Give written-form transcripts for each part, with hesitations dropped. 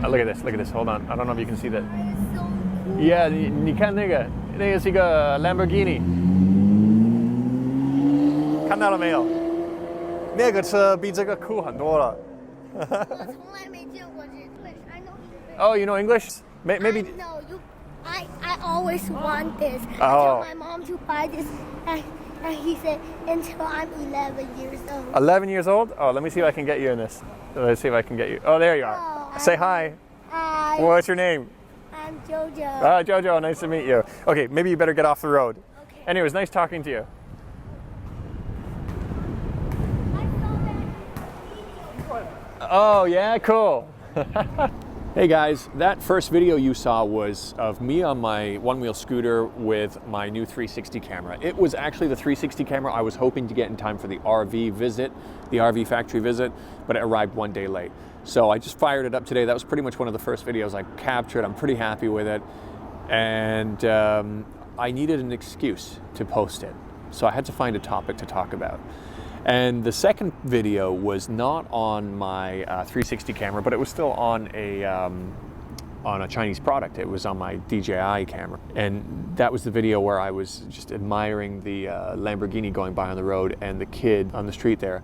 Look at this, look at this. Hold on. I don't know if you can see that. Yeah, 你看那个是一个 Lamborghini， 看到了没有？那个车比这个酷很多了。我从来没见过这 English. I know English. Oh, you know English? Maybe. No, I always want this. Oh. I told my mom to buy this, and he said until I'm 11 years old. 11 years old? Oh, let me see if I can get you in this. Let's see if I can get you. Oh, there you are. Oh, Say hi. Hi. What's your name? I'm Jojo. Jojo, nice to meet you. Okay, maybe you better get off the road. Okay. Anyways, nice talking to you. Oh, yeah, cool. Hey guys, that first video you saw was of me on my one-wheel scooter with my new 360 camera. It was actually the 360 camera I was hoping to get in time for the RV visit, the RV factory visit, but it arrived one day late. So I just fired it up today. That was pretty much one of the first videos I captured. I'm pretty happy with it. And I needed an excuse to post it. So I had to find a topic to talk about. And the second video was not on my 360 camera, but it was still on a Chinese product. It was on my DJI camera. And that was the video where I was just admiring the Lamborghini going by on the road, and the kid on the street there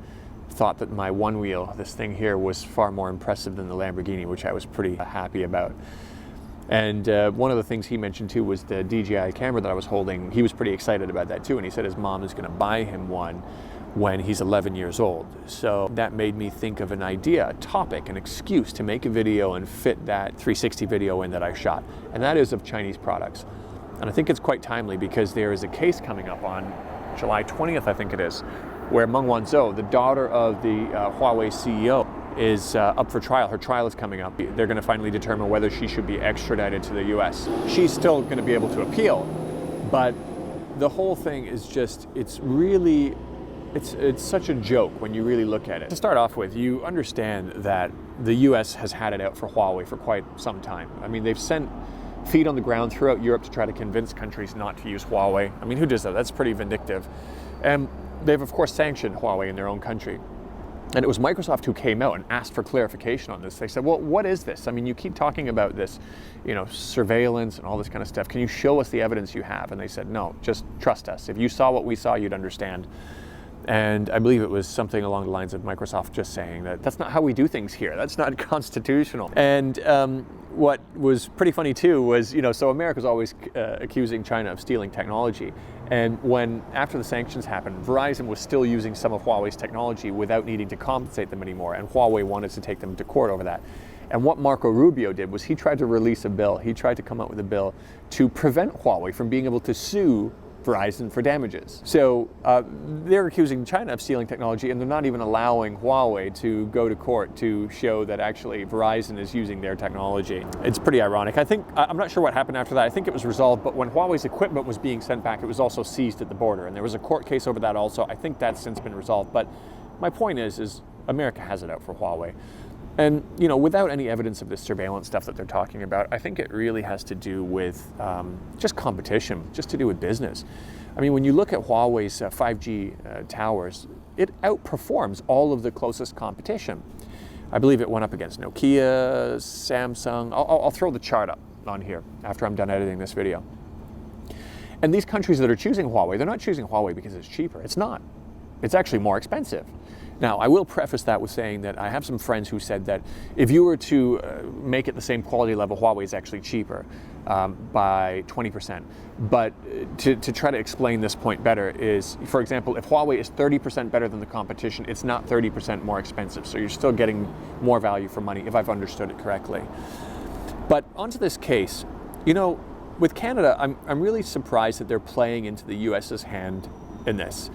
thought that my one wheel, this thing here, was far more impressive than the Lamborghini, which I was pretty happy about. And one of the things he mentioned too was the DJI camera that I was holding. He was pretty excited about that too, and he said his mom is going to buy him one when he's 11 years old. So that made me think of an idea, a topic, an excuse to make a video and fit that 360 video in that I shot. And that is of Chinese products. And I think it's quite timely because there is a case coming up on July 20th, I think it is, where Meng Wanzhou, the daughter of the Huawei CEO, is up for trial. Her trial is coming up. They're going to finally determine whether she should be extradited to the US. She's still going to be able to appeal, but the whole thing is just, it's such a joke when you really look at it. To start off with, you understand that the US has had it out for Huawei for quite some time. I mean, they've sent feet on the ground throughout Europe to try to convince countries not to use Huawei. I mean, who does that? That's pretty vindictive. And they've, of course, sanctioned Huawei in their own country. And it was Microsoft who came out and asked for clarification on this. They said, well, what is this? I mean, you keep talking about this, you know, surveillance and all this kind of stuff. Can you show us the evidence you have? And they said, no, just trust us. If you saw what we saw, you'd understand. And I believe it was something along the lines of Microsoft just saying that that's not how we do things here. That's not constitutional. And what was pretty funny too was, you know, so America's always accusing China of stealing technology. And when, after the sanctions happened, Verizon was still using some of Huawei's technology without needing to compensate them anymore. And Huawei wanted to take them to court over that. And what Marco Rubio did was he tried to release a bill. He tried to come up with a bill to prevent Huawei from being able to sue Verizon for damages. So they're accusing China of stealing technology, and they're not even allowing Huawei to go to court to show that actually Verizon is using their technology. It's pretty ironic. I think, I'm not sure what happened after that. I think it was resolved, but when Huawei's equipment was being sent back, it was also seized at the border, and there was a court case over that also. I think that's since been resolved, but my point is America has it out for Huawei. And, you know, without any evidence of this surveillance stuff that they're talking about, I think it really has to do with just competition, just to do with business. I mean, when you look at Huawei's 5G towers, it outperforms all of the closest competition. I believe it went up against Nokia, Samsung. I'll throw the chart up on here after I'm done editing this video. And these countries that are choosing Huawei, they're not choosing Huawei because it's cheaper. It's not. It's actually more expensive. Now, I will preface that with saying that I have some friends who said that if you were to make it the same quality level, Huawei is actually cheaper by 20%. But to try to explain this point better is, for example, if Huawei is 30% better than the competition, it's not 30% more expensive. So you're still getting more value for money, if I've understood it correctly. But onto this case, you know, with Canada, I'm really surprised that they're playing into the US's hand in this.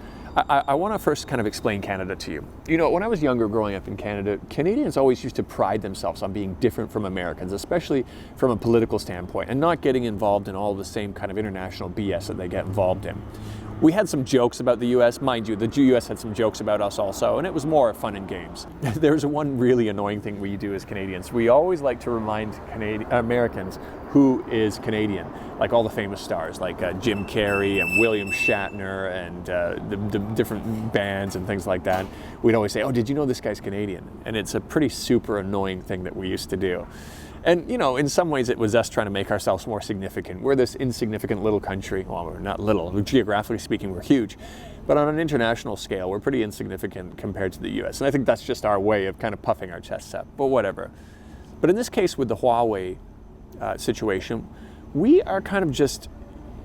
I want to first kind of explain Canada to you. You know, when I was younger growing up in Canada, Canadians always used to pride themselves on being different from Americans, especially from a political standpoint, and not getting involved in all the same kind of international BS that they get involved in. We had some jokes about the US, mind you, the US had some jokes about us also, and it was more fun and games. There's one really annoying thing we do as Canadians. We always like to remind Americans who is Canadian, like all the famous stars, like Jim Carrey and William Shatner and the different bands and things like that. We'd always say, oh, did you know this guy's Canadian? And it's a pretty super annoying thing that we used to do. And, you know, in some ways it was us trying to make ourselves more significant. We're this insignificant little country. Well, we're not little. Geographically speaking, we're huge. But on an international scale, we're pretty insignificant compared to the US. And I think that's just our way of kind of puffing our chests up, but whatever. But in this case with the Huawei situation, we are kind of just,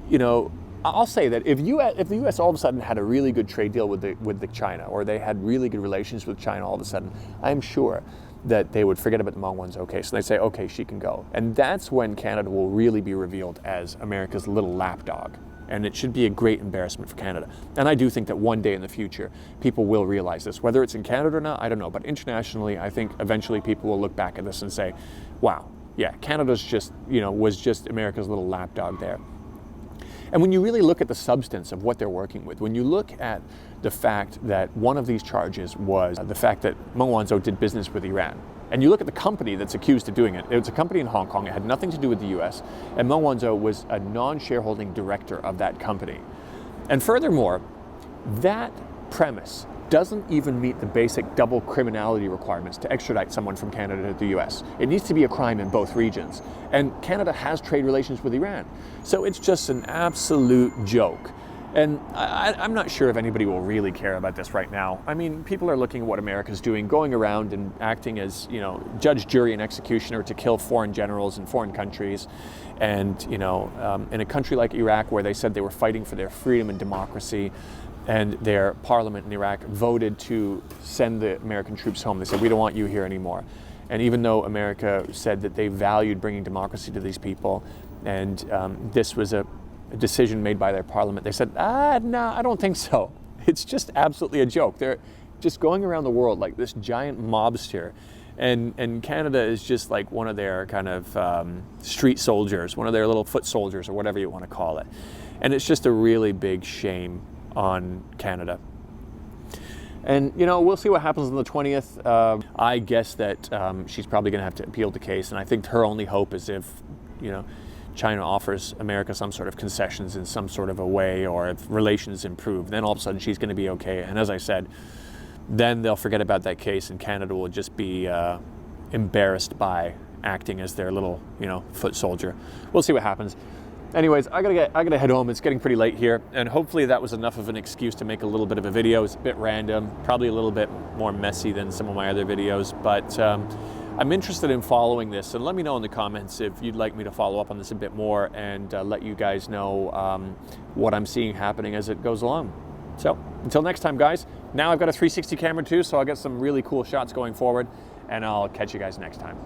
you know, I'll say that if the U.S. all of a sudden had a really good trade deal with China, or they had really good relations with China all of a sudden, I'm sure that they would forget about the Meng Wanzhou case and they'd say, okay, she can go. And that's when Canada will really be revealed as America's little lapdog. And it should be a great embarrassment for Canada. And I do think that one day in the future, people will realize this. Whether it's in Canada or not, I don't know. But internationally, I think eventually people will look back at this and say, wow, yeah, Canada's just, you know, was just America's little lapdog there. And when you really look at the substance of what they're working with, when you look at the fact that one of these charges was the fact that Meng Wanzhou did business with Iran, and you look at the company that's accused of doing it, it was a company in Hong Kong, it had nothing to do with the US, and Meng Wanzhou was a non-shareholding director of that company. And furthermore, that premise doesn't even meet the basic double criminality requirements to extradite someone from Canada to the US. It needs to be a crime in both regions. And Canada has trade relations with Iran. So it's just an absolute joke. And I'm not sure if anybody will really care about this right now. I mean, people are looking at what America's doing, going around and acting as, you know, judge, jury, and executioner to kill foreign generals in foreign countries. And, you know, in a country like Iraq, where they said they were fighting for their freedom and democracy, and their parliament in Iraq voted to send the American troops home. They said, we don't want you here anymore. And even though America said that they valued bringing democracy to these people, and this was a decision made by their parliament, they said, no, I don't think so. It's just absolutely a joke. They're just going around the world like this giant mobster. And Canada is just like one of their kind of street soldiers, one of their little foot soldiers, or whatever you want to call it. And it's just a really big shame on Canada. And, you know, we'll see what happens on the 20th. I guess that she's probably going to have to appeal the case, and I think her only hope is if, you know, China offers America some sort of concessions in some sort of a way, or if relations improve, then all of a sudden she's going to be okay. And as I said, then they'll forget about that case, and Canada will just be embarrassed by acting as their little, you know, foot soldier. We'll see what happens. Anyways, I gotta head home. It's getting pretty late here, and hopefully that was enough of an excuse to make a little bit of a video. It's a bit random, probably a little bit more messy than some of my other videos, but I'm interested in following this, and let me know in the comments if you'd like me to follow up on this a bit more and let you guys know what I'm seeing happening as it goes along. So until next time, guys. Now I've got a 360 camera too, so I'll get some really cool shots going forward, and I'll catch you guys next time.